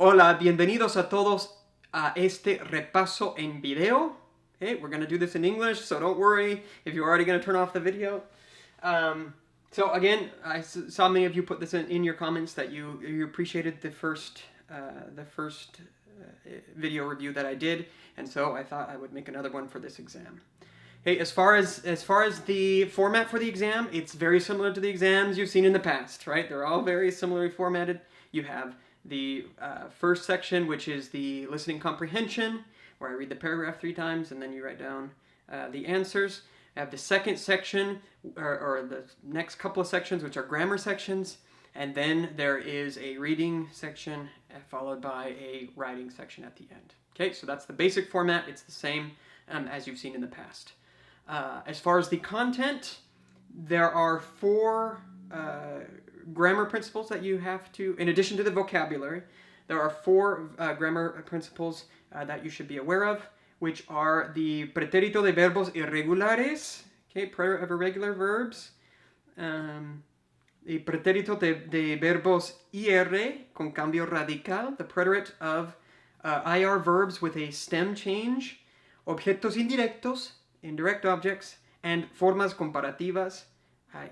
Hola, bienvenidos a todos a este repaso en video. Okay, we're going to do this in English, so don't worry if you're already going to turn off the video. So again, I saw many of you put this in your comments that you appreciated the first video review that I did, and so I thought I would make another one for this exam. Okay, as far as the format for the exam, it's very similar to the exams you've seen in the past, right? They're all very similarly formatted. You have the first section, which is the listening comprehension, where I read the paragraph 3 times and then you write down the answers. I have the second section, or the next couple of sections, which are grammar sections, and then there is a reading section followed by a writing section at the end. Okay, so that's the basic format. It's the same as you've seen in the past. As far as the content, there are 4 grammar principles that you have to, in addition to the vocabulary, there are 4 grammar principles that you should be aware of, which are the Preterito de verbos irregulares, okay, preterite of irregular verbs, the Preterito de verbos IR con cambio radical, the preterite of IR verbs with a stem change, objetos indirectos, indirect objects, and formas comparativas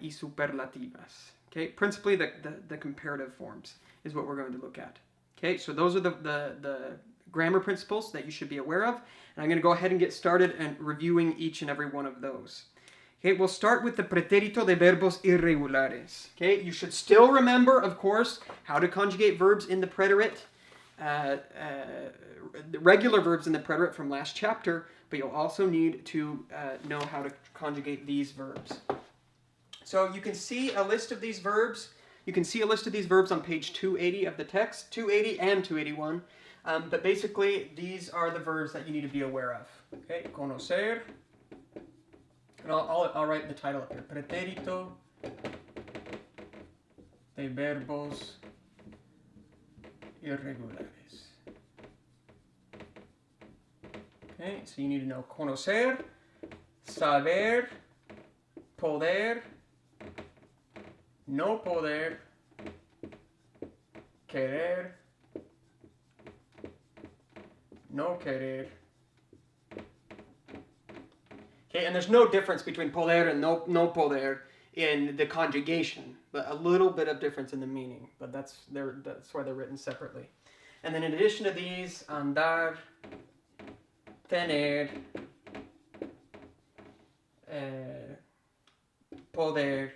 y superlativas. Okay, principally the comparative forms is what we're going to look at. Okay, so those are the grammar principles that you should be aware of, and I'm going to go ahead and get started and reviewing each and every one of those. Okay, we'll start with the Preterito de verbos irregulares. Okay, you should still remember, of course, how to conjugate verbs in the preterite, the regular verbs in the preterite from last chapter, but you'll also need to know how to conjugate these verbs. So you can see a list of these verbs. You can see a list of these verbs on page 280 of the text, 280 and 281. But basically, these are the verbs that you need to be aware of. Okay, conocer. And I'll write the title up here. Preterito de verbos irregulares. Okay, so you need to know conocer, saber, poder, no poder, querer, no querer. Okay, and there's no difference between poder and no poder in the conjugation, but a little bit of difference in the meaning, but that's why they're written separately. And then in addition to these, andar, tener, poder,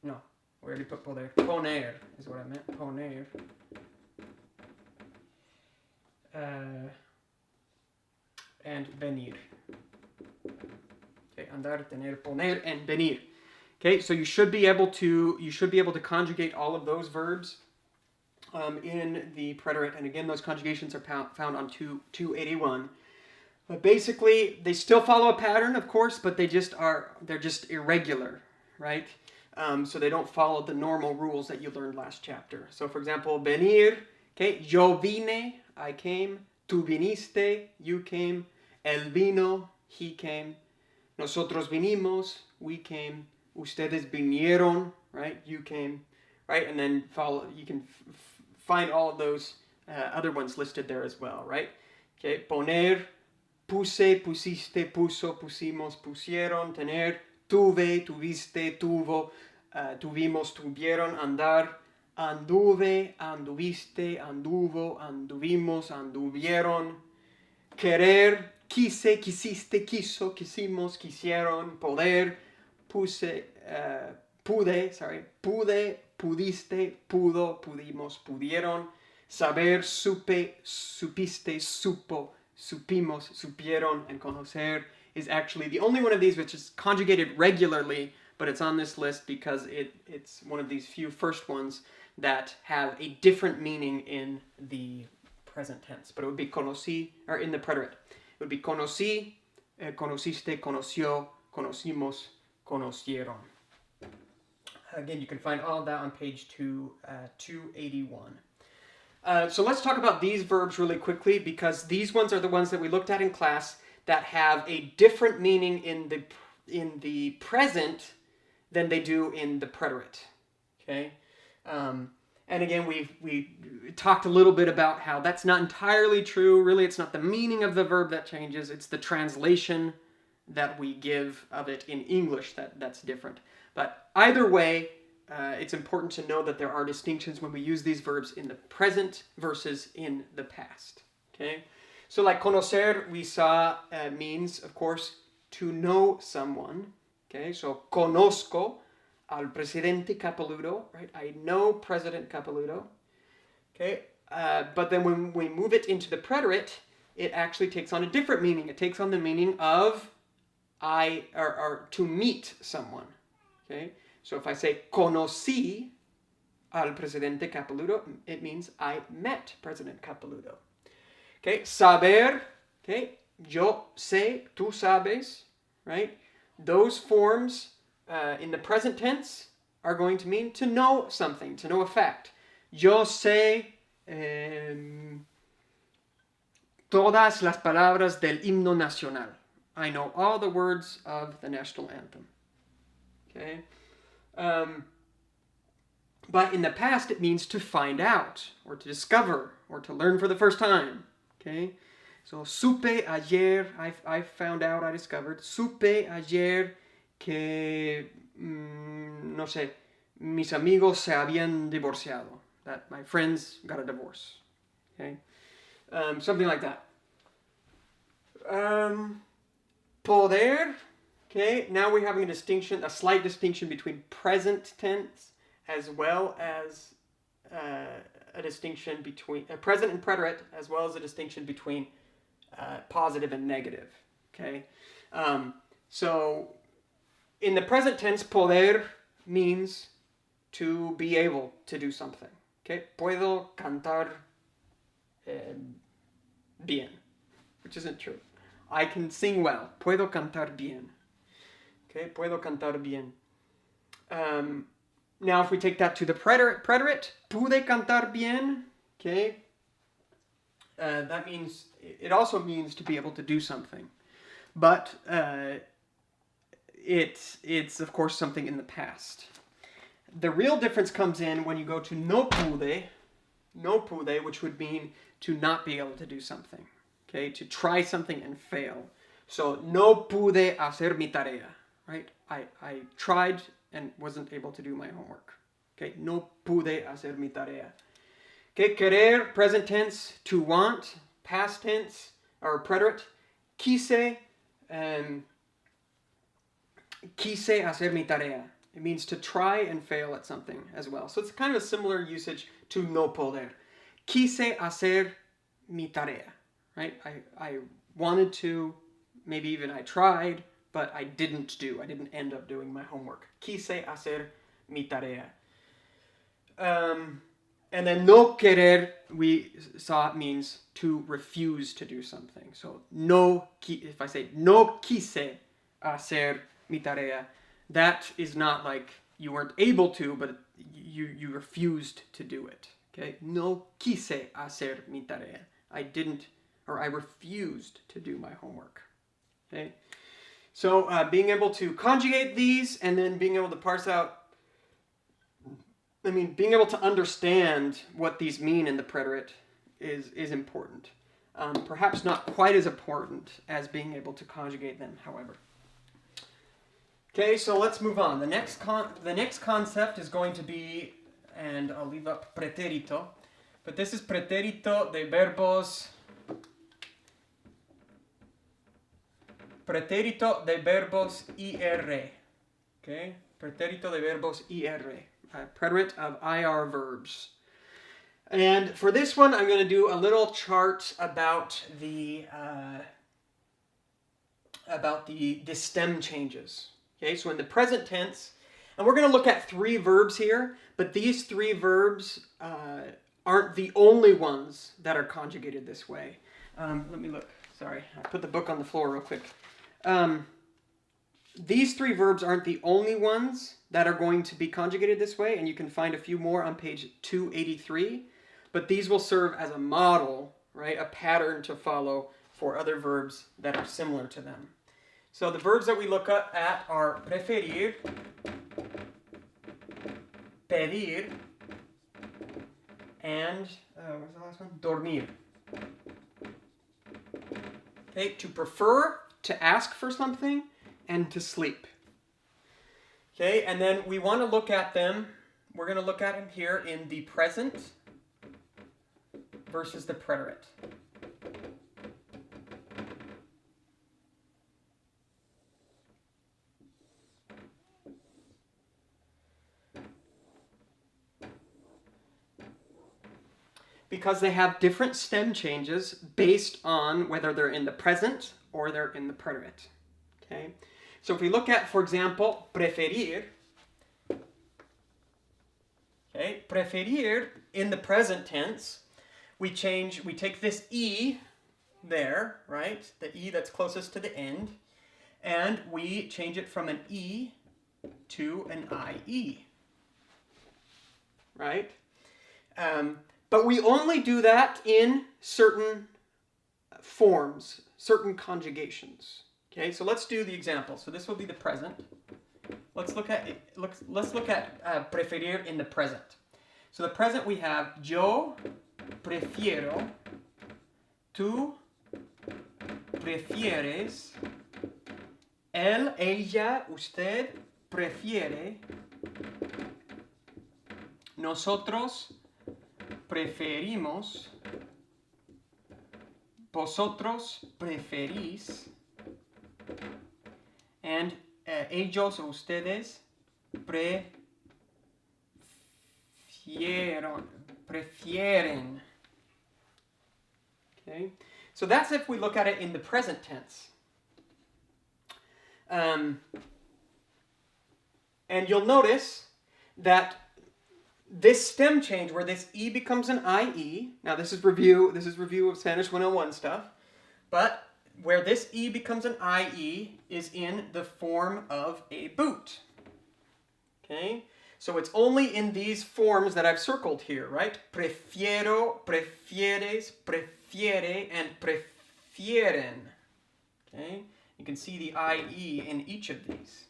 no, we already put poder, poner is what I meant, poner, and venir. Okay, andar, tener, poner, and venir. Okay, so you should be able to conjugate all of those verbs in the preterite, and again, those conjugations are found on 281. But basically, they still follow a pattern, of course, but they're just irregular, right? So they don't follow the normal rules that you learned last chapter. So for example, venir, okay, yo vine, I came, tú viniste, you came, él vino, he came, nosotros vinimos, we came, ustedes vinieron, right, you came, right? And then you can find all of those other ones listed there as well, right? Okay, poner, puse, pusiste, puso, pusimos, pusieron, tener, tuve, tuviste, tuvo, tuvimos, tuvieron, andar, anduve, anduviste, anduvo, anduvimos, anduvieron, querer, quise, quisiste, quiso, quisimos, quisieron, poder, pude, pudiste, pudo, pudimos, pudieron, saber, supe, supiste, supo, supimos, supieron, and conocer is actually the only one of these which is conjugated regularly, but it's on this list because it's one of these few first ones that have a different meaning in the present tense. But it would be conocí, or in the preterite. It would be conocí, conociste, conoció, conocimos, conocieron. Again, you can find all of that on page 281. So let's talk about these verbs really quickly, because these ones are the ones that we looked at in class that have a different meaning in the present than they do in the preterite. Okay, And again, we talked a little bit about how that's not entirely true. Really, it's not the meaning of the verb that changes. It's the translation that we give of it in English that's different. But either way, it's important to know that there are distinctions when we use these verbs in the present versus in the past. Okay? So like conocer, we saw means, of course, to know someone. Okay? So conozco al presidente Capeludo, right? I know President Capeludo. Okay? But then when we move it into the preterit, it actually takes on a different meaning. It takes on the meaning of or to meet someone. Okay? So if I say conocí al presidente Capeludo, it means I met President Capeludo. Okay? Saber, okay? Yo sé, tú sabes, right? Those forms in the present tense are going to mean to know something, to know a fact. Yo sé todas las palabras del himno nacional. I know all the words of the national anthem. Okay? But in the past, it means to find out, or to discover, or to learn for the first time. Okay? So, supe ayer, I found out, I discovered. Supe ayer que, no sé, mis amigos se habían divorciado. That my friends got a divorce. Okay? Something like that. Poder. Okay, now we're having a slight distinction between present tense as well as a distinction between present and preterite, as well as a distinction between positive and negative. Okay, so in the present tense, poder means to be able to do something. Okay, puedo cantar bien, which isn't true. I can sing well. Puedo cantar bien. Okay, puedo cantar bien. Now, if we take that to the preterite, pude cantar bien. Okay, that means it also means to be able to do something, but it's of course something in the past. The real difference comes in when you go to no pude, which would mean to not be able to do something. Okay, to try something and fail. So, no pude hacer mi tarea, right? I tried and wasn't able to do my homework. Okay, no pude hacer mi tarea. Okay, querer, present tense, to want, past tense, or preterite. Quise hacer mi tarea. It means to try and fail at something as well. So it's kind of a similar usage to no poder. Quise hacer mi tarea. Right? I wanted to, maybe even I tried, but I didn't end up doing my homework. Quise hacer mi tarea. And then no querer, we saw it means to refuse to do something. So if I say no quise hacer mi tarea, that is not like you weren't able to, but you refused to do it. Okay? No quise hacer mi tarea. I refused to do my homework. Okay? So being able to conjugate these and then being able to parse out, being able to understand what these mean in the preterite is important. Perhaps not quite as important as being able to conjugate them, however. Okay, so let's move on. The next concept is going to be, and I'll leave up preterito, but this is preterito de verbos. Preterito de verbos ir. Okay? Preterito de verbos ir. Preterite of IR verbs. And for this one, I'm going to do a little chart about the stem changes. Okay? So in the present tense, and we're going to look at 3 verbs here, but these 3 verbs aren't the only ones that are conjugated this way. Let me look. Sorry, I put the book on the floor real quick. These 3 verbs aren't the only ones that are going to be conjugated this way, and you can find a few more on page 283, but these will serve as a model, right, a pattern to follow for other verbs that are similar to them. So the verbs that we look at are preferir, pedir, and what's the last one? Dormir. Okay, to prefer, to ask for something, and to sleep. Okay, and then we want to look at them. We're going to look at them here in the present versus the preterite. Because they have different stem changes based on whether they're in the present or they're in the preterite. Okay? So if we look at, for example, preferir. Okay, preferir in the present tense, we take this E there, right? The E that's closest to the end, and we change it from an E to an IE. Right? But we only do that in certain forms, certain conjugations. Okay, so let's do the example. So this will be the present. Let's look at preferir in the present. So the present we have yo prefiero, tú prefieres, él, ella, usted prefiere, nosotros preferimos, vosotros preferís, and ellos o ustedes prefieren. Okay, so that's if we look at it in the present tense. And you'll notice that this stem change where this E becomes an IE, now this is review of Spanish 101 stuff, but where this E becomes an IE is in the form of a boot. Okay? So it's only in these forms that I've circled here, right? Prefiero, prefieres, prefiere, and prefieren. Okay? You can see the IE in each of these.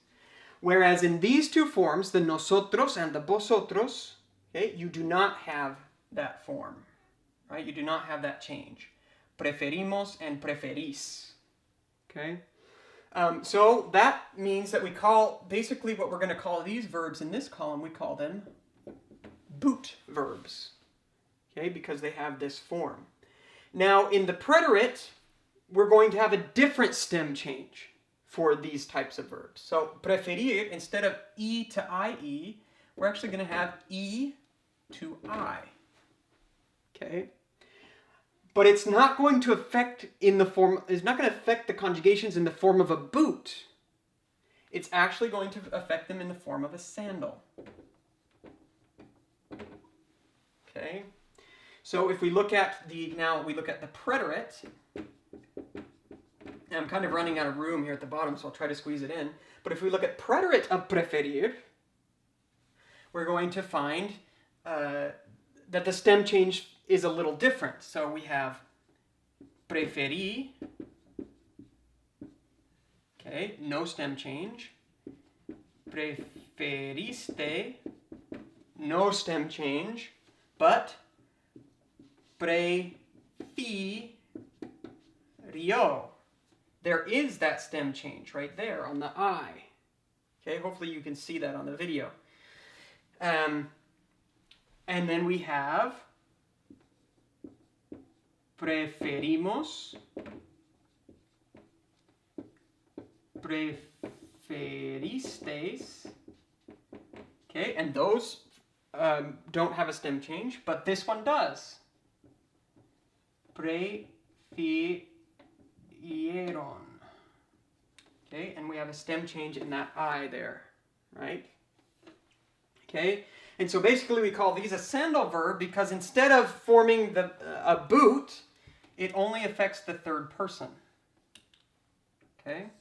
Whereas in these two forms, the nosotros and the vosotros, okay, you do not have that form, right? You do not have that change. Preferimos and preferís. Okay? So that means that we call, basically what we're going to call these verbs in this column, we call them boot verbs. Okay? Because they have this form. Now in the preterite, we're going to have a different stem change for these types of verbs. So preferir, instead of E to IE, we're actually going to have E to I. Okay? But it's not going to affect the conjugations in the form of a boot. It's actually going to affect them in the form of a sandal. Okay? So if we look at the preterite, and I'm kind of running out of room here at the bottom, so I'll try to squeeze it in. But if we look at preterite of preferir, we're going to find that the stem change is a little different. So we have preferí, okay, no stem change. Preferiste, no stem change, but prefirió, there is that stem change right there on the I. Okay, hopefully you can see that on the video. And then we have preferimos, preferistes, okay, and those don't have a stem change, but this one does. Prefirieron, okay, and we have a stem change in that I there, right? Okay, and so basically we call these a sandal verb because instead of forming a boot, it only affects the third person. Okay?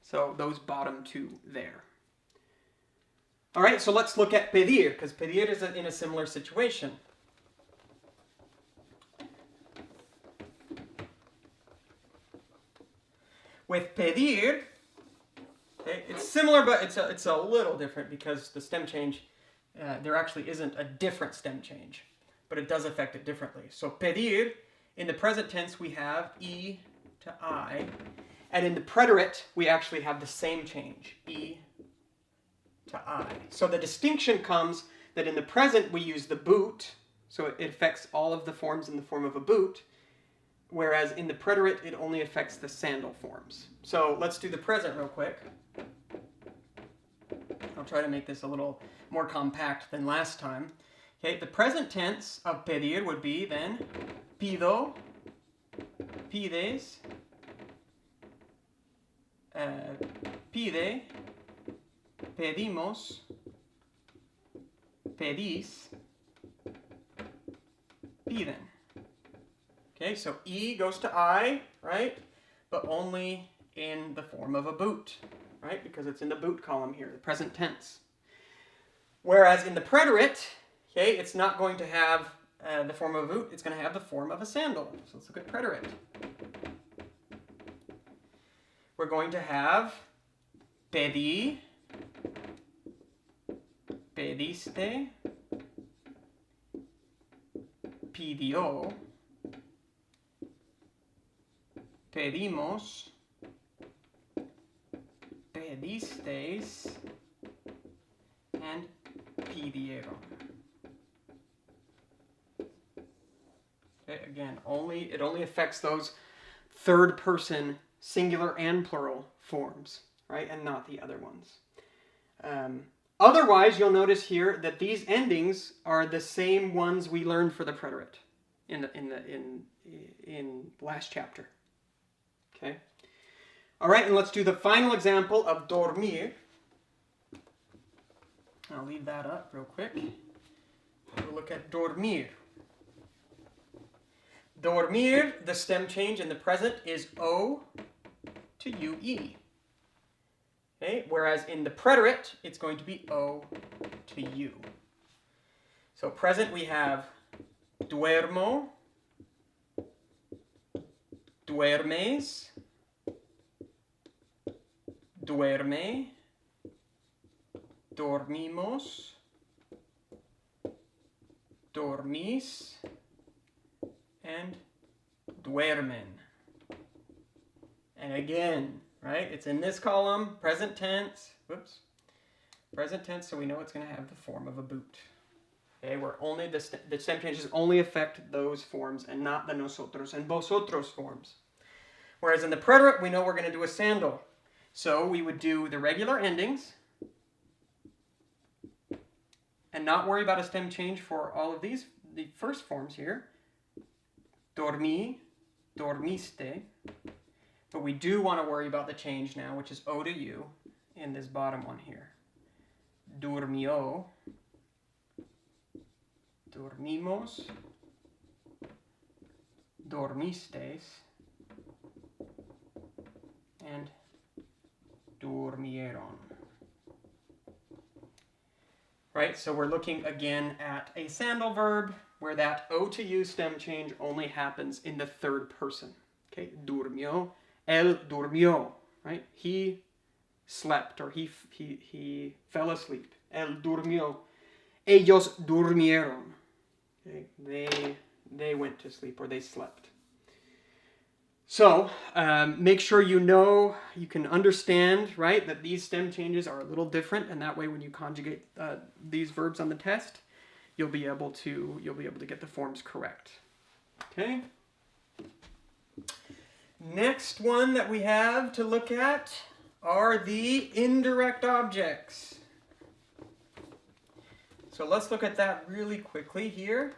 So those bottom two there. All right, so let's look at pedir, because pedir is in a similar situation. With pedir, okay, it's similar, but it's a little different because the stem change there actually isn't a different stem change, but it does affect it differently. So pedir, in the present tense, we have E to I, and in the preterit, we actually have the same change, E to I. So the distinction comes that in the present, we use the boot, so it affects all of the forms in the form of a boot, whereas in the preterit, it only affects the sandal forms. So let's do the present real quick. I'll try to make this a little more compact than last time. Okay, the present tense of pedir would be then pido, pides, pide, pedimos, pedis, piden. Okay, so E goes to I, right? But only in the form of a boot, right? Because it's in the boot column here, the present tense. Whereas in the preterit, okay, it's not going to have the form of a boot, it's going to have the form of a sandal. So let's look at preterit. We're going to have pedí, pediste, pidió, pedimos, pedisteis, and pidieron. Okay, again, it only affects those third person singular and plural forms, right, and not the other ones. Otherwise, you'll notice here that these endings are the same ones we learned for the preterit in last chapter. Okay. All right, and let's do the final example of dormir. I'll leave that up real quick. We'll look at dormir. Dormir, the stem change in the present is O to UE. Okay, whereas in the preterit, it's going to be O to U. So present we have duermo, duermes, duerme, dormimos, dormís, and duermen. And again, right, it's in this column, present tense, present tense, so we know it's going to have the form of a boot. Okay, where only the stem changes only affect those forms and not the nosotros and vosotros forms. Whereas in the preterit, we know we're going to do a sandal. So we would do the regular endings and not worry about a stem change for all of these, the first forms here. Dormí, dormiste. But we do want to worry about the change now, which is O to U in this bottom one here. Durmió, dormimos, dormistes, and durmieron. Right, so we're looking again at a sandal verb where that O to U stem change only happens in the third person. Okay, durmió, él durmió, right? He slept or he fell asleep. Él durmió. Ellos durmieron. Okay, they went to sleep or they slept. So make sure you can understand, right, that these stem changes are a little different, and that way when you conjugate these verbs on the test, you'll be able to get the forms correct. Okay. Next one that we have to look at are the indirect objects. So let's look at that really quickly here.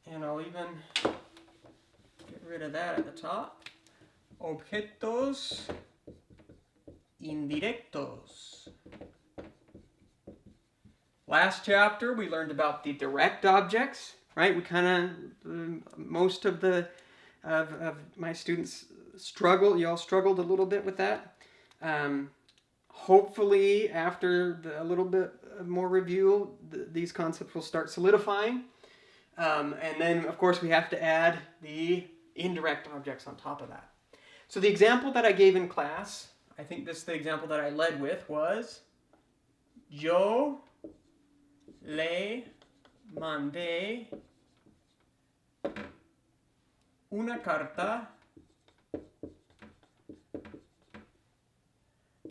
And I'll even get rid of that at the top. Objetos indirectos. Last chapter we learned about the direct objects, right? We kind of, most of my students y'all struggled a little bit with that. Hopefully after a little bit more review, these concepts will start solidifying. And then of course we have to add the indirect objects on top of that. So the example that I gave in class, I think the example that I led with was Yo le mandé una carta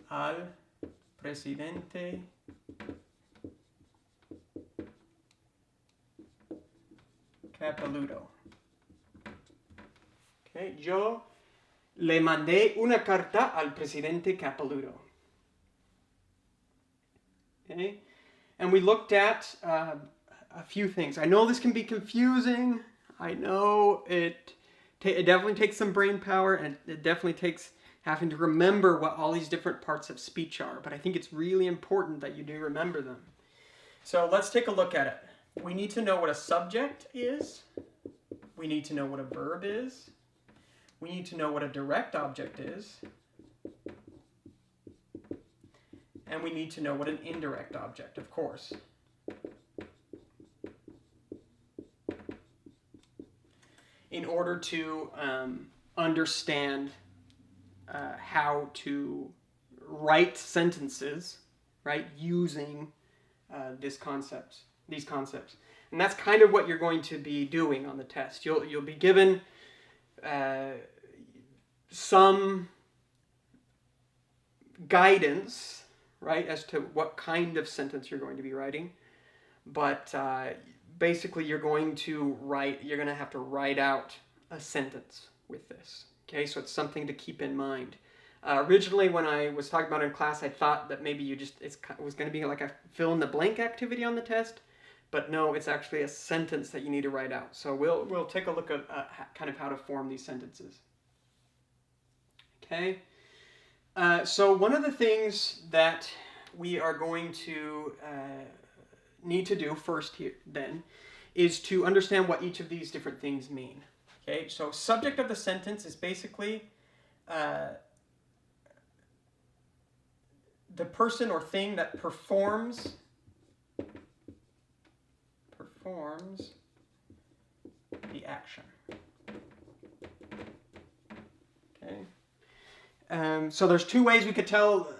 al presidente Capeludo. Okay, yo le mandé una carta al presidente Capeludo. Okay, and we looked at a few things. I know this can be confusing. I know it definitely takes some brain power, and it definitely takes having to remember what all these different parts of speech are. But I think it's really important that you do remember them. So let's take a look at it. We need to know what a subject is. We need to know what a verb is. We need to know what a direct object is. And we need to know what an indirect object, of course. In order to understand how to write sentences, right, using these concepts. And that's kind of what you're going to be doing on the test. You'll be given some guidance, right, as to what kind of sentence you're going to be writing. But basically you're going to have to write out a sentence with this. Okay, so it's something to keep in mind. Originally, when I was talking about it in class, I thought that maybe it was going to be like a fill-in-the-blank activity on the test, but no, it's actually a sentence that you need to write out. So we'll take a look at kind of how to form these sentences. Okay, so one of the things that we are going to need to do first here then is to understand what each of these different things mean. Okay, so subject of the sentence is basically the person or thing that performs the action. Okay. So there's two ways we could tell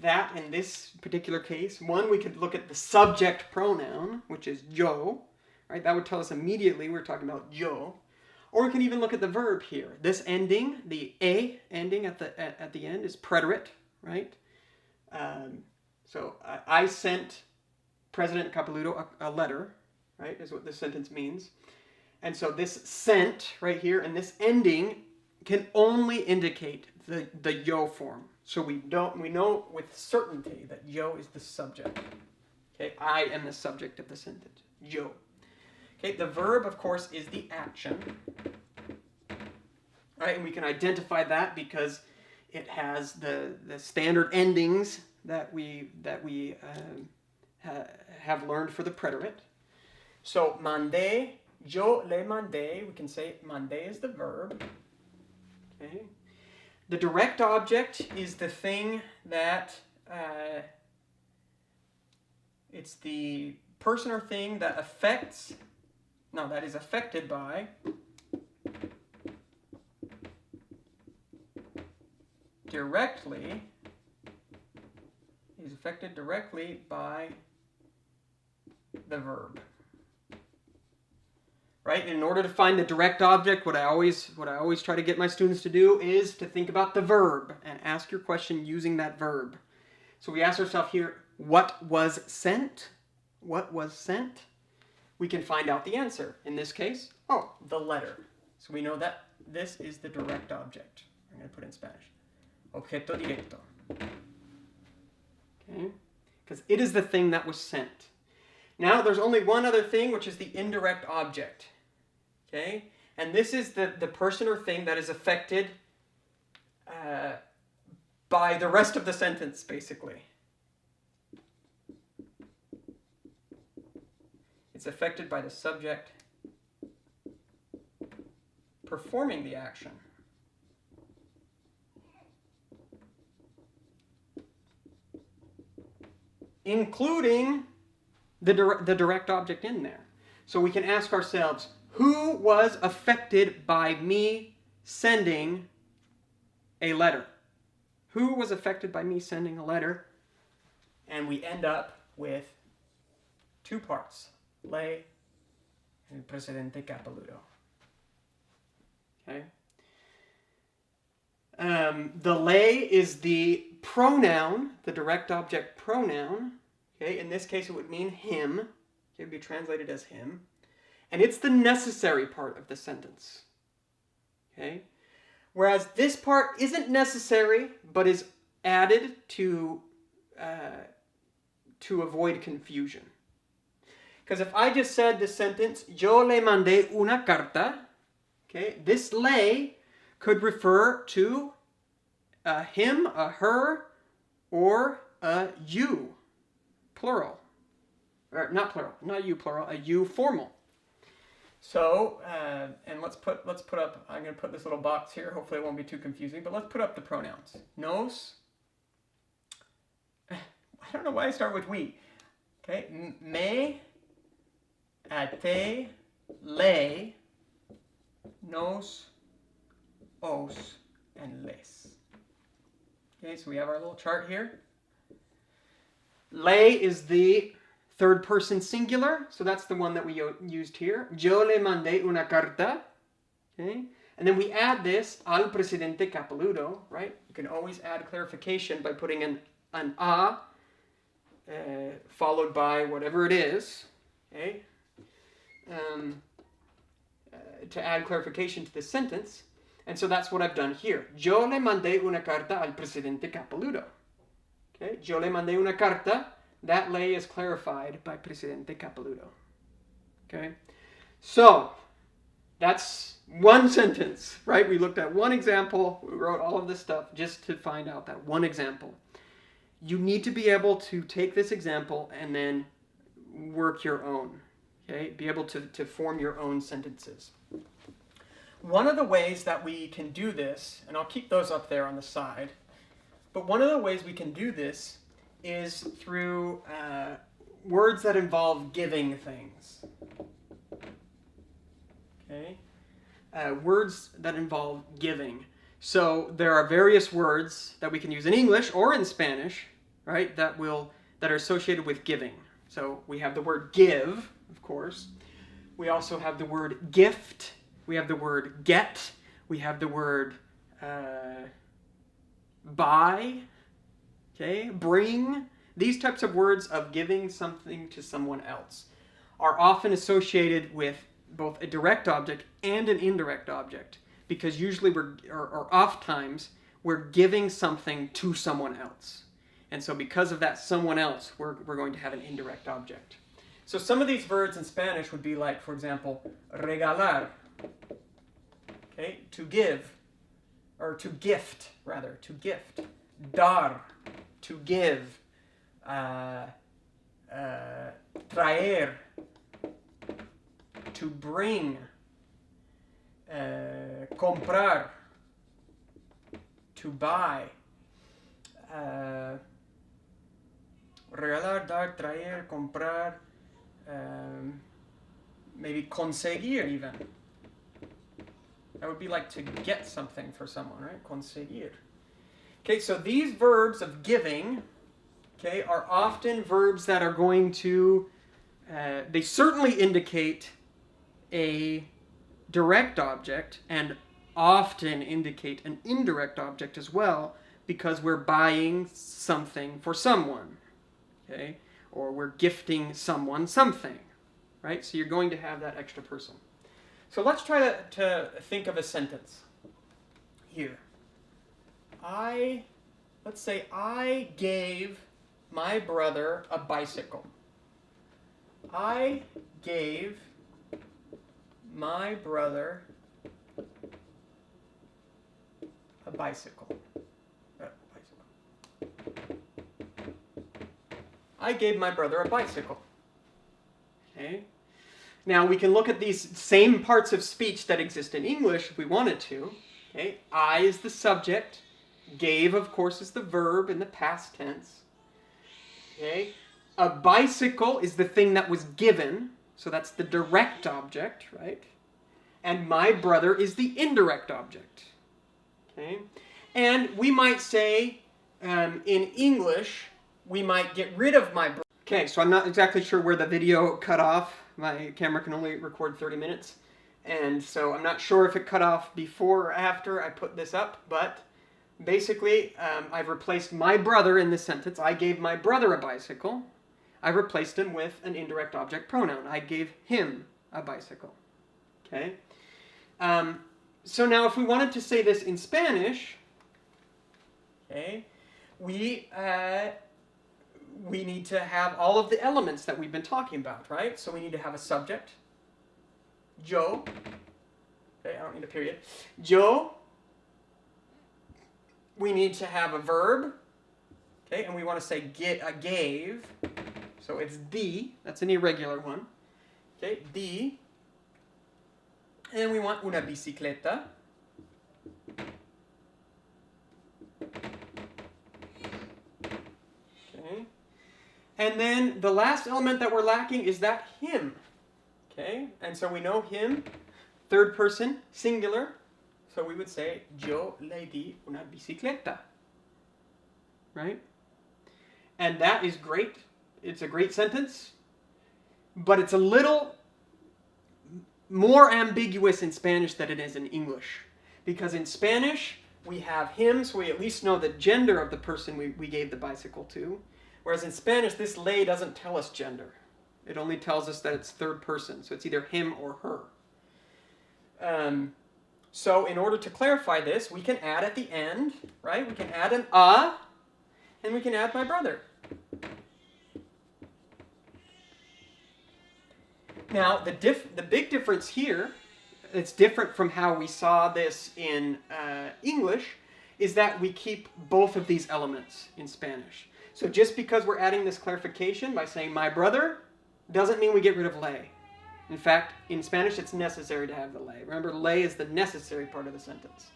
that in this particular case. One, we could look at the subject pronoun, which is yo, right? That would tell us immediately we're talking about yo. Or we can even look at the verb here. This ending, the a ending at the end, is preterit, right? So I sent President Capeludo a letter, right? Is what this sentence means. And so this sent right here and this ending can only indicate the yo form. So we know with certainty that yo is the subject. Okay, I am the subject of the sentence. Yo. Okay, the verb, of course, is the action. All right, and we can identify that because it has the standard endings that we have learned for the preterit. So mandé, yo le mandé. We can say mandé is the verb. Okay. The direct object is the thing that it's the person or thing that is affected by directly by the verb. Right? In order to find the direct object, what I always try to get my students to do is to think about the verb and ask your question using that verb. So we ask ourselves here, what was sent? What was sent? We can find out the answer. In this case, the letter. So we know that this is the direct object. I'm going to put it in Spanish. Objeto directo. Okay? Because it is the thing that was sent. Now there's only one other thing, which is the indirect object. Okay? And this is the person or thing that is affected by the rest of the sentence, basically. It's affected by the subject performing the action. Including the direct object in there. So we can ask ourselves, who was affected by me sending a letter? Who was affected by me sending a letter? And we end up with two parts, lei and el precedente capeludo. Okay. The lei is the pronoun, the direct object pronoun. Okay, in this case it would mean him. It would be translated as him. And it's the necessary part of the sentence. Okay? Whereas this part isn't necessary, but is added to avoid confusion. Because if I just said the sentence, yo le mandé una carta, okay, this lei could refer to a him, a her, or a you, plural. Or not plural, not you plural, a you formal. So, and let's put up, I'm going to put this little box here, hopefully it won't be too confusing, but let's put up the pronouns. Nos, I don't know why I start with we. Okay, me, a te, le, nos, os, and les. Okay, so we have our little chart here. Le is the third person singular, so that's the one that we used here. Yo le mandé una carta. Okay, and then we add this al presidente capeludo, right? You can always add clarification by putting an a followed by whatever it is, okay? To add clarification to the sentence. And so that's what I've done here. Yo le mandé una carta al presidente capeludo. Okay, yo le mandé una carta. That lei is clarified by presidente capeludo. Okay, so that's one sentence, right? We looked at one example. We wrote all of this stuff just to find out that one example. You need to be able to take this example and then work your own. Okay, be able to form your own sentences. One of the ways that we can do this, and I'll keep those up there on the side, but one of the ways we can do this is through words that involve giving things. Okay, words that involve giving. So there are various words that we can use in English or in Spanish, right? That are associated with giving. So we have the word give, of course. We also have the word gift. We have the word get. We have the word buy. Okay, bring. These types of words of giving something to someone else are often associated with both a direct object and an indirect object, because usually or oftentimes we're giving something to someone else. And so because of that someone else, we're going to have an indirect object. So some of these verbs in Spanish would be like, for example, regalar, okay, to give, or to gift, rather, to gift. Dar, to give. Traer, to bring. Comprar, to buy. Regalar, dar, traer, comprar. Maybe conseguir even. That would be like to get something for someone, right? Conseguir. Okay, so these verbs of giving, okay, are often verbs that are going to, they certainly indicate a direct object and often indicate an indirect object as well, because we're buying something for someone, okay, or we're gifting someone something, right? So you're going to have that extra person. So let's try to think of a sentence here. Let's say I gave my brother a bicycle. I gave my brother a bicycle. I gave my brother a bicycle. Okay. Now we can look at these same parts of speech that exist in English if we wanted to. Okay. I is the subject. Gave, of course, is the verb in the past tense. Okay. A bicycle is the thing that was given, so that's the direct object, right? And my brother is the indirect object. Okay. And we might say in English, we might get rid of my brother. Okay, so I'm not exactly sure where the video cut off. My camera can only record 30 minutes. And so I'm not sure if it cut off before or after I put this up, but basically I've replaced my brother in this sentence. I gave my brother a bicycle. I replaced him with an indirect object pronoun. I gave him a bicycle. Okay? So now if we wanted to say this in Spanish, okay, we need to have all of the elements that we've been talking about, right? So we need to have a subject, yo. Okay, I don't need a period. Yo. We need to have a verb, okay, and we want to say gave. So it's di, that's an irregular one. Okay, di. And we want una bicicleta. Okay. And then the last element that we're lacking is that him. Okay, and so we know him, third person, singular. So we would say, yo le di una bicicleta. Right? And that is great. It's a great sentence. But it's a little more ambiguous in Spanish than it is in English. Because in Spanish, we have him, so we at least know the gender of the person we gave the bicycle to. Whereas in Spanish, this le doesn't tell us gender. It only tells us that it's third person. So it's either him or her. So in order to clarify this, we can add at the end, right? We can add an a, and we can add my brother. Now, the big difference here, it's different from how we saw this in English, is that we keep both of these elements in Spanish. So just because we're adding this clarification by saying my brother, doesn't mean we get rid of le. In fact, in Spanish, it's necessary to have the le. Remember, le is the necessary part of the sentence.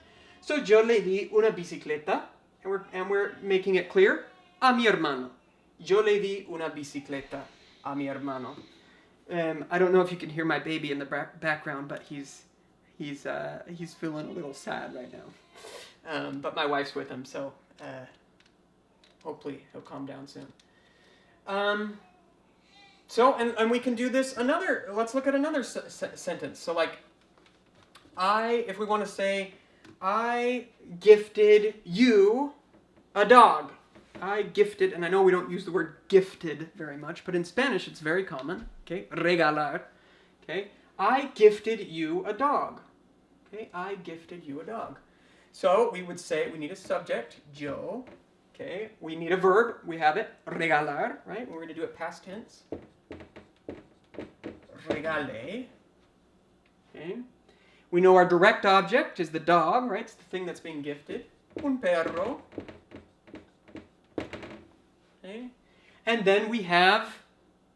So, yo le di una bicicleta, and we're making it clear, a mi hermano. Yo le di una bicicleta a mi hermano. I don't know if you can hear my baby in the background, but he's feeling a little sad right now. But my wife's with him, so hopefully he'll calm down soon. So, and we can do this let's look at another sentence. So like, if we want to say, I gifted you a dog. I gifted, and I know we don't use the word gifted very much, but in Spanish it's very common. Okay, regalar. Okay, I gifted you a dog. Okay, I gifted you a dog. So we would say, we need a subject, yo. Okay, we need a verb, we have it, regalar, right? We're going to do it past tense. Regale. Okay. We know our direct object is the dog, right? It's the thing that's being gifted. Un perro. Okay. And then we have,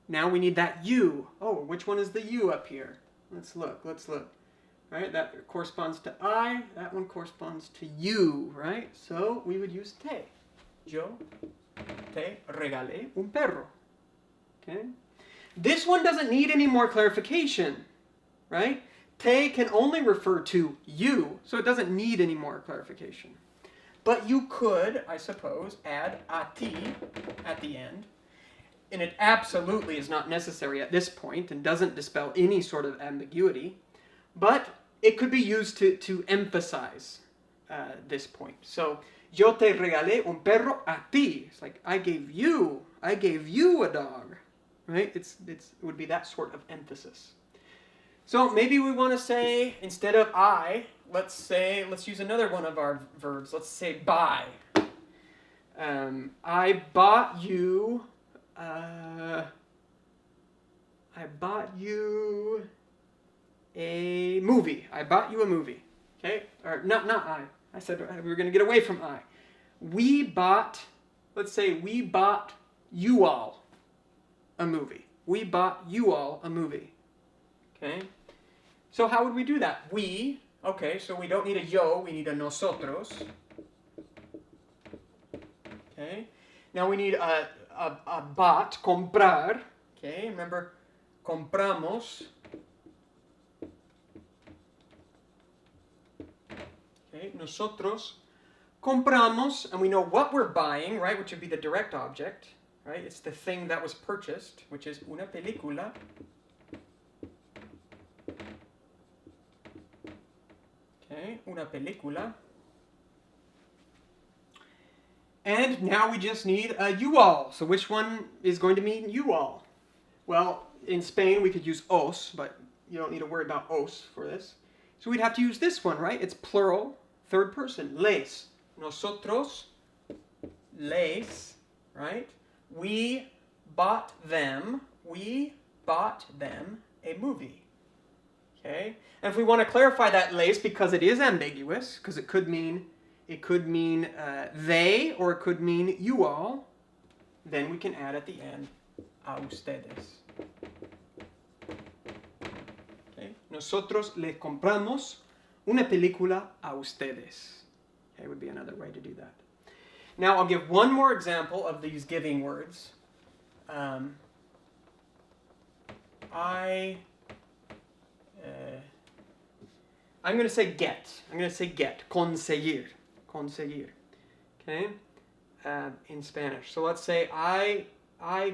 now we need that you. Oh, which one is the you up here? Let's look. Right, that corresponds to I, that one corresponds to you, right? So we would use te. Yo te regalé un perro. Okay? This one doesn't need any more clarification, right? Te can only refer to you, so it doesn't need any more clarification. But you could, I suppose, add a ti at the end. And it absolutely is not necessary at this point and doesn't dispel any sort of ambiguity. But it could be used to emphasize this point. So, yo te regalé un perro a ti. It's like, I gave you a dog. Right? It would be that sort of emphasis. So maybe we want to say, instead of I, let's use another one of our verbs. Let's say buy. I bought you a movie. I bought you a movie. Okay? Or not I. I said we were going to get away from I. Let's say we bought you all a movie. We bought you all a movie. Okay? So how would we do that? We, okay, so we don't need a yo, we need a nosotros. Okay? Now we need a bought, comprar. Okay, remember, compramos. Okay, nosotros compramos, and we know what we're buying, right, which would be the direct object. right? It's the thing that was purchased, which is una película. Okay, una película. And now we just need a you all. So which one is going to mean you all? Well, in Spain we could use os, but you don't need to worry about os for this. So we'd have to use this one, right? It's plural, third person, les. Nosotros, les, right? We bought them a movie. Okay? And if we want to clarify that les, because it is ambiguous, because it could mean they, or it could mean you all, then we can add at the end a ustedes. Okay? Nosotros les compramos una película a ustedes. Okay, would be another way to do that. Now I'll give one more example of these giving words. I'm going to say get. I'm going to say get. Conseguir. Conseguir. Okay? In Spanish. So let's say I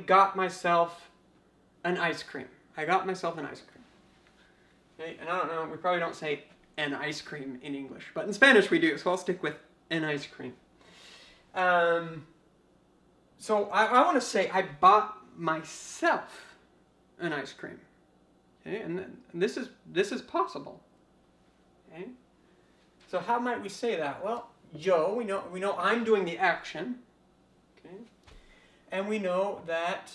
got myself an ice cream. I got myself an ice cream. Okay? And I don't know, we probably don't say an ice cream in English, but in Spanish we do, so I'll stick with an ice cream. So I want to say I bought myself an ice cream. Okay? And this is possible. Okay? So how might we say that? Well, yo, we know I'm doing the action. Okay? And we know that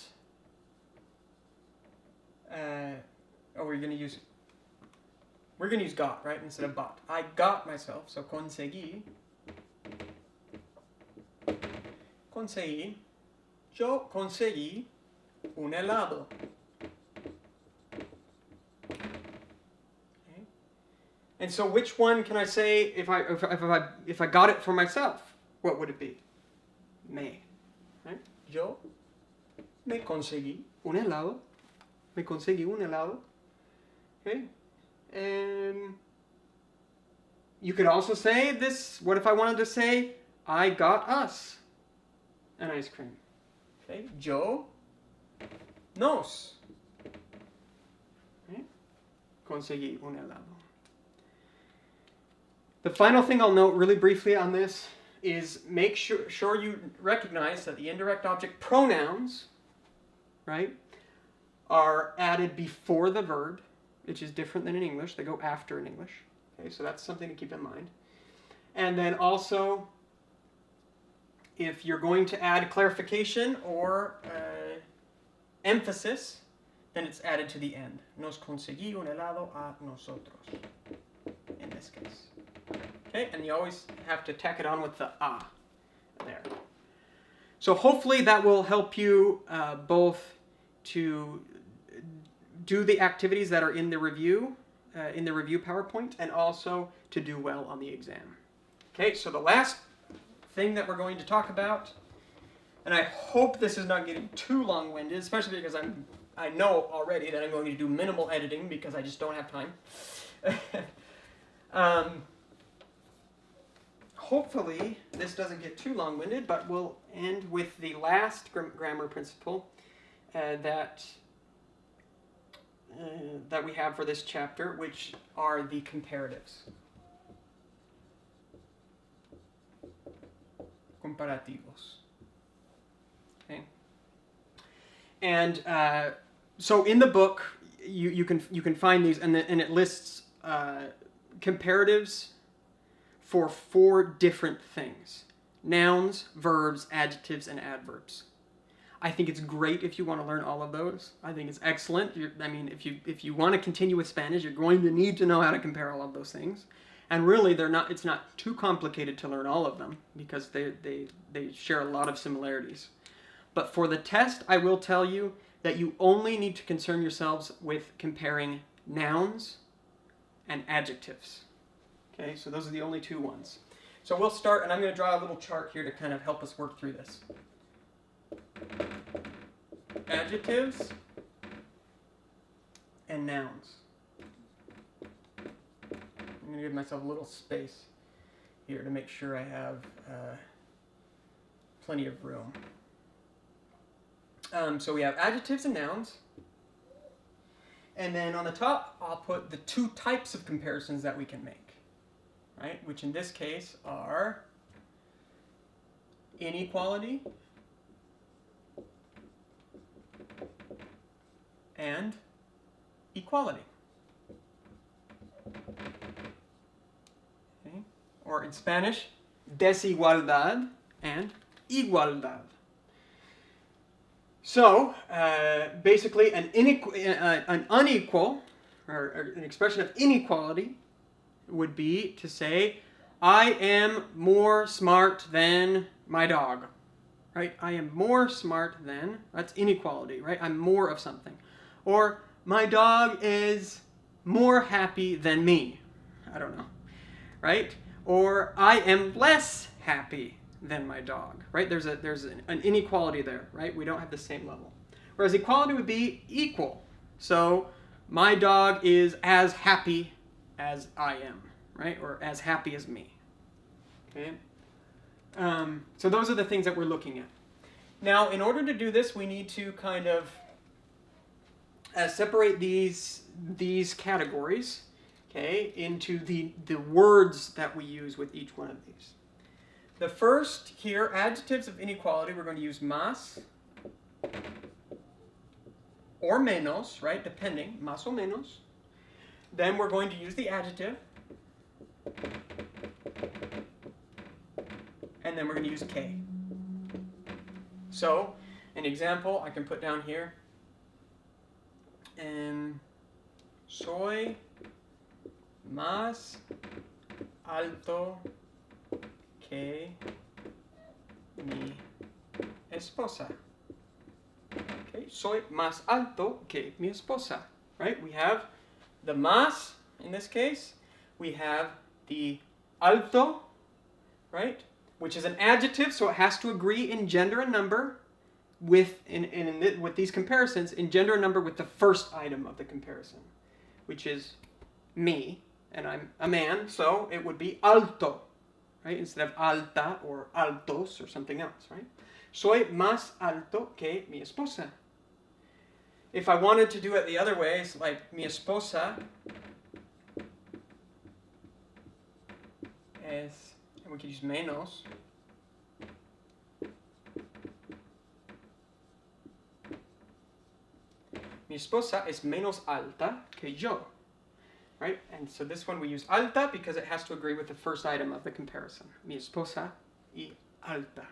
we're going to use got, right, instead of bought. I got myself, so conseguí. Yo conseguí un helado. Okay. And so which one can I say if I got it for myself? What would it be? Me. Right? Yo me conseguí un helado. Me conseguí un helado. Okay. You could also say this. What if I wanted to say, I got us an ice cream? Okay. Yo nos conseguí un helado. The final thing I'll note really briefly on this is make sure you recognize that the indirect object pronouns, right, are added before the verb, which is different than in English. They go after in English. Okay, so that's something to keep in mind. And then also, if you're going to add clarification or emphasis, then it's added to the end. Nos conseguí un helado a nosotros, in this case. Okay, and you always have to tack it on with the a there. So hopefully that will help you both to do the activities that are in the review PowerPoint, and also to do well on the exam. Okay, so the last thing that we're going to talk about, and I hope this is not getting too long-winded, especially because I know already that I'm going to do minimal editing because I just don't have time. Hopefully this doesn't get too long-winded, but we'll end with the last grammar principle that we have for this chapter, which are the comparatives. Comparativos. Okay. And so in the book, you can find these, and it lists comparatives for 4 different things: nouns, verbs, adjectives, and adverbs. I think it's great if you want to learn all of those. I think it's excellent. If you want to continue with Spanish, you're going to need to know how to compare all of those things. And really, it's not too complicated to learn all of them because they share a lot of similarities. But for the test, I will tell you that you only need to concern yourselves with comparing nouns and adjectives. Okay, so those are the only 2 ones. So we'll start, and I'm going to draw a little chart here to kind of help us work through this. Adjectives and nouns. I'm going to give myself a little space here to make sure I have plenty of room. So we have adjectives and nouns. And then on the top, I'll put the two types of comparisons that we can make, right? Which in this case are inequality and equality. Okay. Or in Spanish, desigualdad and igualdad. So, basically, an unequal, or an expression of inequality would be to say, I am more smart than my dog, right? I am more smart than, that's inequality, right? I'm more of something. Or, my dog is more happy than me. I don't know, right? Or, I am less happy than my dog, right? There's an inequality there, right? We don't have the same level. Whereas equality would be equal. So my dog is as happy as I am, right? Or as happy as me. Okay. So those are the things that we're looking at. Now, in order to do this, we need to kind of separate these categories, okay, into the words that we use with each one of these. The first here, adjectives of inequality, we're going to use más or menos, right? Depending, más o menos. Then we're going to use the adjective. And then we're going to use que. So, an example I can put down here. Soy más alto que mi esposa. Okay, soy más alto que mi esposa. Right? We have the más in this case. We have the alto, right? Which is an adjective, so it has to agree in gender and number with these comparisons in gender and number with the first item of the comparison, which is me, and I'm a man, so it would be alto. Right? Instead of alta or altos or something else, right? Soy más alto que mi esposa. If I wanted to do it the other way, it's like mi esposa es, and we could use menos. Mi esposa es menos alta que yo. Right? And so this one we use alta because it has to agree with the first item of the comparison. Mi esposa y alta.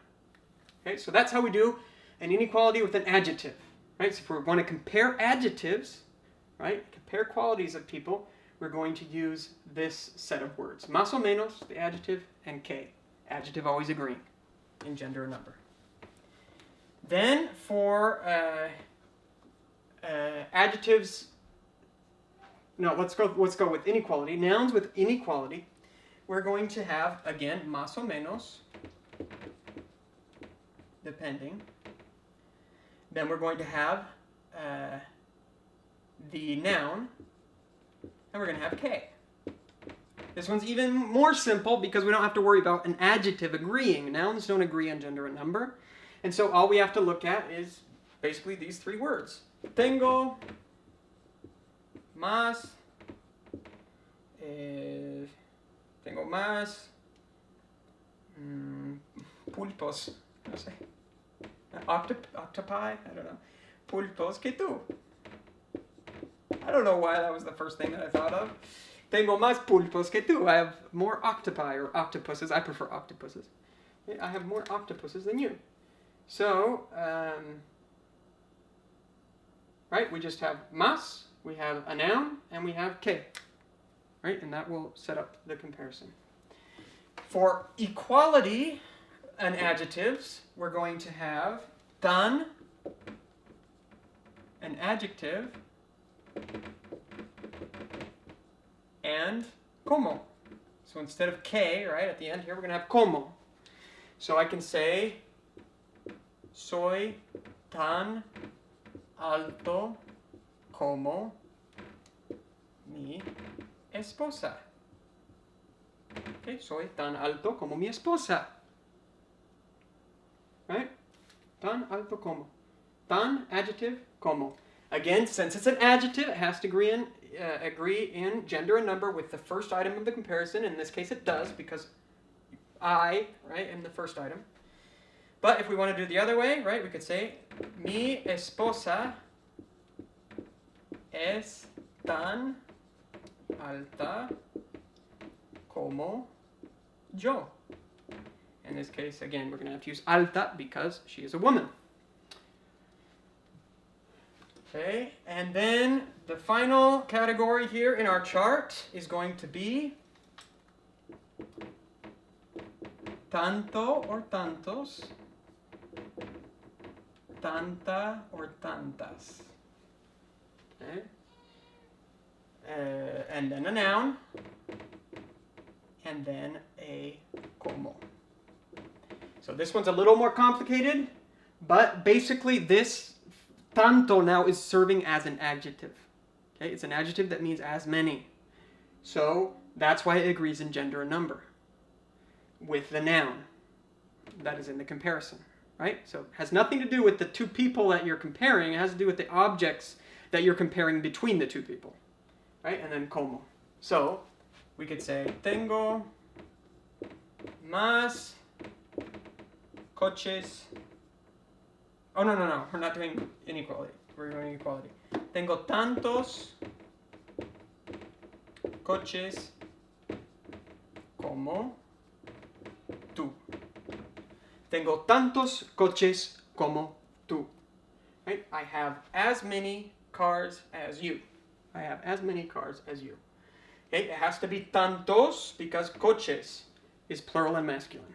Okay, so that's how we do an inequality with an adjective. Right? So if we want to compare adjectives, right, compare qualities of people, we're going to use this set of words. Más o menos, the adjective, and que. Adjective always agreeing in gender and number. Then for adjectives. No, let's go with inequality. Nouns with inequality, we're going to have, again, más o menos, depending. Then we're going to have the noun, and we're going to have que. This one's even more simple because we don't have to worry about an adjective agreeing. Nouns don't agree on gender and number. And so all we have to look at is basically these three words. Tengo más, pulpos, no sé, octopi, I don't know, pulpos que tú. I don't know why that was the first thing that I thought of. Tengo más pulpos que tú. I have more octopi or octopuses. I prefer octopuses. I have more octopuses than you. So, right, we just have más. We have a noun, and we have que, right? And that will set up the comparison. For equality and adjectives, we're going to have tan, an adjective, and como. So instead of que, right, at the end here, we're going to have como. So I can say, soy tan alto como mi esposa. Okay, soy tan alto como mi esposa. Right? Tan alto como. Tan, adjective, como. Again, since it's an adjective, it has to agree in gender and number with the first item of the comparison. In this case, it does because I, right, am the first item. But if we want to do it the other way, right, we could say, mi esposa es tan alta como yo. In this case, again, we're going to have to use alta because she is a woman. Okay, and then the final category here in our chart is going to be tanto or tantos, tanta or tantas. Okay. And then a noun, and then a como. So this one's a little more complicated, but basically this tanto now is serving as an adjective. Okay, it's an adjective that means as many. So that's why it agrees in gender and number with the noun that is in the comparison, right? So it has nothing to do with the two people that you're comparing. It has to do with the objects that you're comparing between the two people, right? And then como. So we could say tengo más coches. Oh, no. We're not doing inequality. We're doing equality. Tengo tantos coches como tú. Tengo tantos coches como tú. Right? I have as many cars as you. I have as many cars as you. Okay? It has to be tantos because coches is plural and masculine.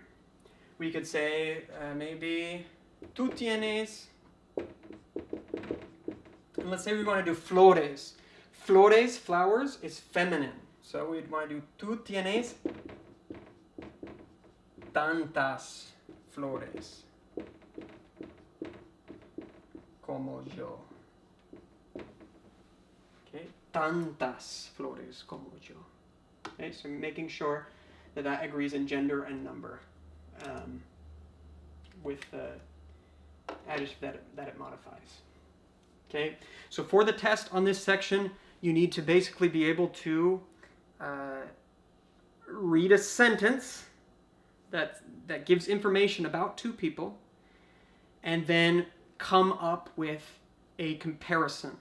We could say maybe tú tienes. And let's say we want to do flores. Flores, flowers, is feminine. So we'd want to do tú tienes tantas flores como yo. Okay, tantas flores como yo. Okay, so making sure that that agrees in gender and number with the adjective that it modifies. Okay, so for the test on this section, you need to basically be able to read a sentence that gives information about two people, and then come up with a comparison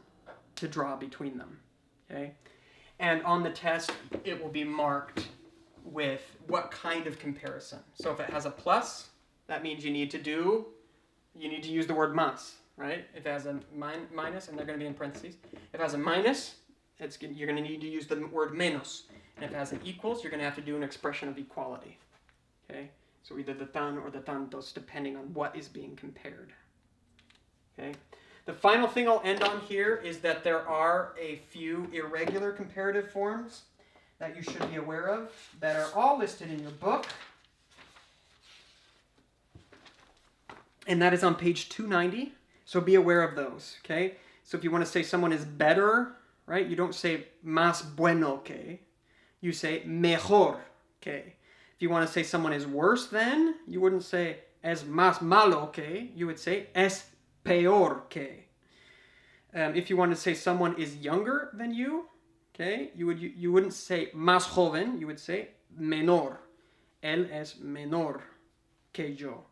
to draw between them. Okay, and on the test, it will be marked with what kind of comparison. So if it has a plus, that means you need to use the word más, right? If it has a minus, and they're going to be in parentheses. If it has a minus, you're going to need to use the word menos. And if it has an equals, you're going to have to do an expression of equality. Okay? So either the tan or the tantos, depending on what is being compared. Okay? The final thing I'll end on here is that there are a few irregular comparative forms that you should be aware of that are all listed in your book. And that is on page 290. So be aware of those, okay? So if you want to say someone is better, right, you don't say más bueno que. You say mejor que. If you want to say someone is worse than, you wouldn't say es más malo que. You would say es peor que. If you want to say someone is younger than you, okay, you wouldn't say más joven. You would say menor. Él es menor que yo.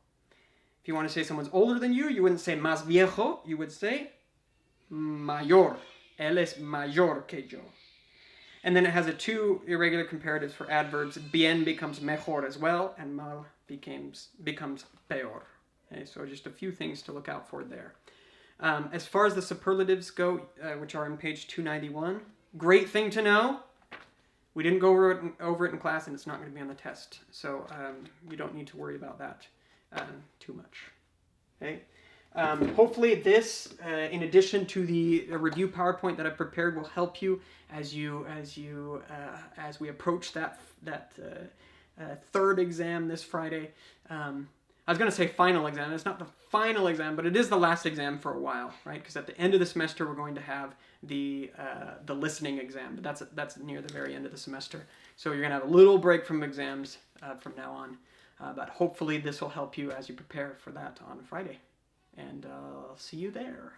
If you want to say someone's older than you wouldn't say más viejo. You would say mayor. Él es mayor que yo. And then it has two irregular comparatives for adverbs. Bien becomes mejor as well, and mal becomes peor. Okay, so just a few things to look out for there. As far as the superlatives go, which are on page 291, great thing to know. We didn't go over it in class, and it's not going to be on the test. So you don't need to worry about that too much. Okay. Hopefully this, in addition to the review PowerPoint that I prepared, will help you as we approach that third exam this Friday. I was going to say final exam. It's not the final exam, but it is the last exam for a while, right? Because at the end of the semester, we're going to have the listening exam. But that's near the very end of the semester. So you're going to have a little break from exams from now on. But hopefully this will help you as you prepare for that on Friday. and I'll see you there.